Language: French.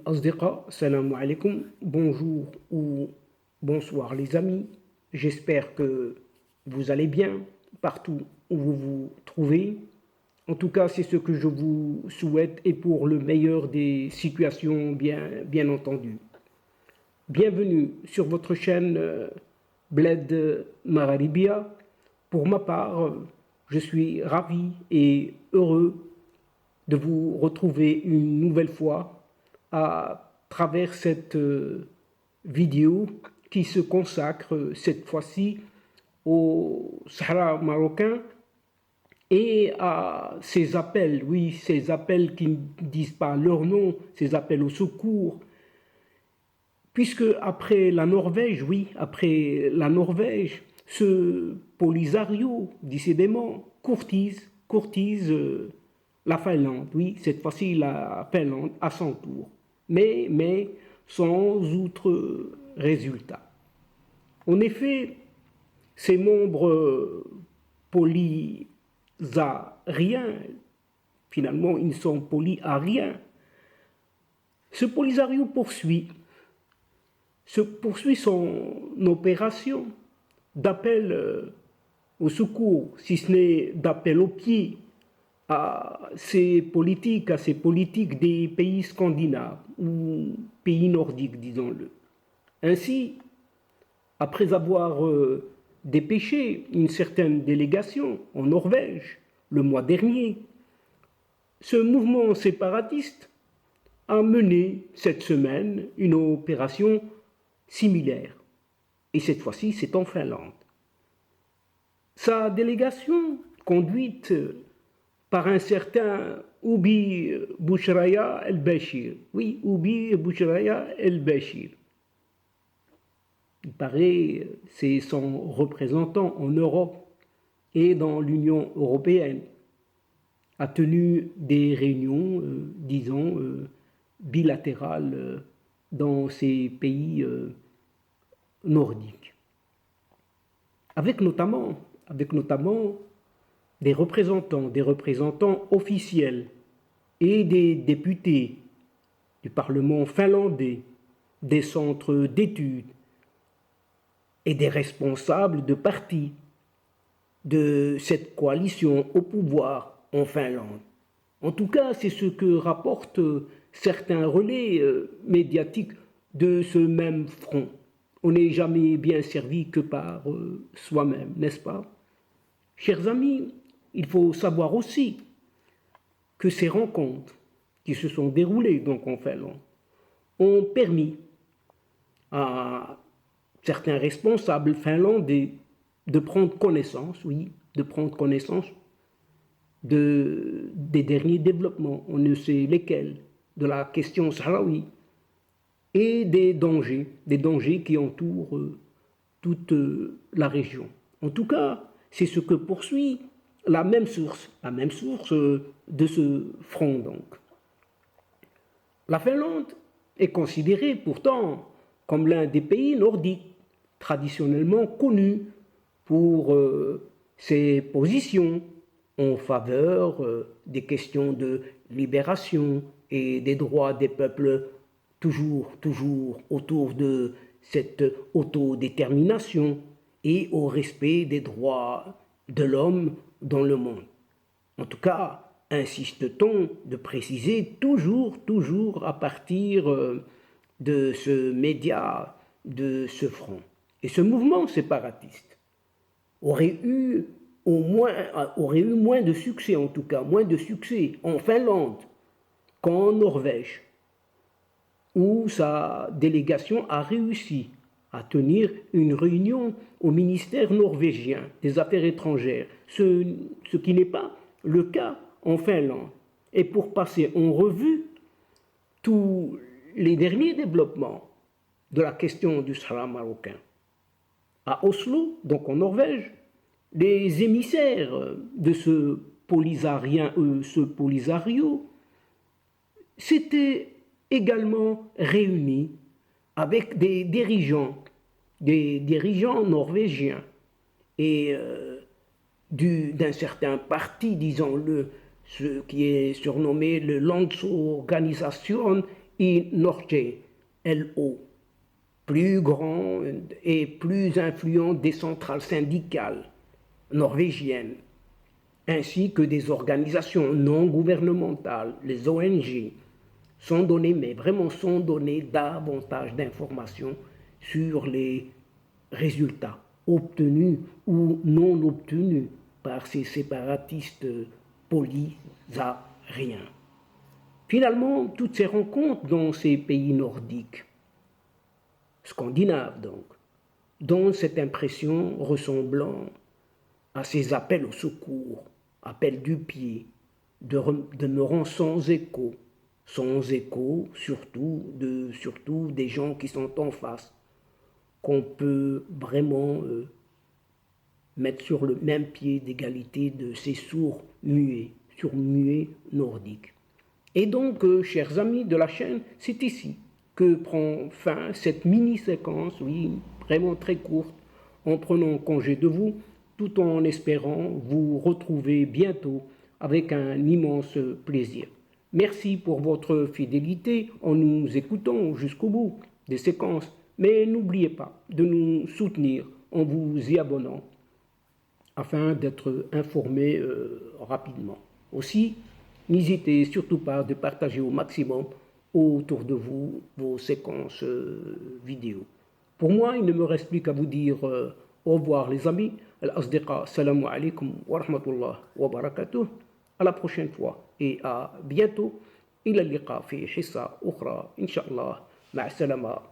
الأصدقاء السلام عليكم bonjour ou bonsoir les amis, j'espère que vous allez bien partout où vous vous trouvez. En tout cas, c'est ce que je vous souhaite et pour le meilleur des situations, bien entendu. Bienvenue sur votre chaîne Bled Mararibia. Pour ma part, je suis ravi et heureux de vous retrouver une nouvelle fois à travers cette vidéo qui se consacre cette fois-ci au Sahara marocain et à ces appels, oui, ces appels qui ne disent pas leur nom, ces appels au secours, puisque après la Norvège, oui, après la Norvège, ce Polisario, décidément, courtise la Finlande, oui, cette fois-ci la Finlande à son tour, mais sans outre résultat. En effet, ces membres polis à rien, finalement ils sont polis à rien. Ce Polisario poursuit son opération d'appel au secours, si ce n'est d'appel au pied à ces politiques des pays scandinaves ou pays nordiques, disons-le. Ainsi, après avoir dépêché une certaine délégation en Norvège le mois dernier, ce mouvement séparatiste a mené cette semaine une opération similaire. Et cette fois-ci, c'est en Finlande. Sa délégation, conduite par un certain Oubi Bouchraya el-Béchir. Oui, Oubi Bouchraya el-Béchir. Il paraît c'est son représentant en Europe et dans l'Union européenne. A tenu des réunions, bilatérales dans ces pays nordiques. Avec notamment des représentants officiels et des députés du Parlement finlandais, des centres d'études et des responsables de partis de cette coalition au pouvoir en Finlande. En tout cas, c'est ce que rapportent certains relais médiatiques de ce même front. On n'est jamais bien servi que par soi-même, n'est-ce pas? Chers amis, il faut savoir aussi que ces rencontres qui se sont déroulées donc en Finlande ont permis à certains responsables finlandais de prendre connaissance, des derniers développements, on ne sait lesquels, de la question sahraoui et des dangers qui entourent toute la région. En tout cas, c'est ce que poursuit la même source de ce front donc. La Finlande est considérée pourtant comme l'un des pays nordiques traditionnellement connus pour ses positions en faveur des questions de libération et des droits des peuples, toujours autour de cette autodétermination et au respect des droits de l'homme dans le monde. En tout cas, insiste-t-on de préciser toujours à partir de ce média, de ce front. Et ce mouvement séparatiste aurait eu moins de succès, en tout cas, moins de succès en Finlande qu'en Norvège, où sa délégation a réussi à tenir une réunion au ministère norvégien des Affaires étrangères, ce qui n'est pas le cas en Finlande. Et pour passer en revue tous les derniers développements de la question du Sahara marocain, à Oslo, donc en Norvège, les émissaires de ce Polisario s'étaient également réunis avec des dirigeants norvégiens et d'un certain parti, disons-le, ce qui est surnommé le Landsorganisation i Norge, LO, plus grand et plus influent des centrales syndicales norvégiennes, ainsi que des organisations non gouvernementales, les ONG, sont données, mais vraiment sont données davantage d'informations sur les résultats obtenus ou non obtenus par ces séparatistes polysariens. Finalement, toutes ces rencontres dans ces pays nordiques, scandinaves donc, donnent cette impression ressemblant à ces appels au secours, appels du pied, demeurant sans écho surtout des gens qui sont en face, qu'on peut vraiment mettre sur le même pied d'égalité de ces sourds muets nordiques. Et donc, chers amis de la chaîne, c'est ici que prend fin cette mini-séquence, oui, vraiment très courte, en prenant congé de vous, tout en espérant vous retrouver bientôt avec un immense plaisir. Merci pour votre fidélité en nous écoutant jusqu'au bout des séquences, mais n'oubliez pas de nous soutenir en vous y abonnant afin d'être informé rapidement. Aussi, n'hésitez surtout pas de partager au maximum autour de vous vos séquences vidéo. Pour moi, il ne me reste plus qu'à vous dire au revoir les amis. Al-Asdiqa, salam alaikum wa rahmatullah wa barakatuh. À la prochaine fois et à bientôt. إلى اللقاء في حصة أخرى إن شاء الله. مع السلامة.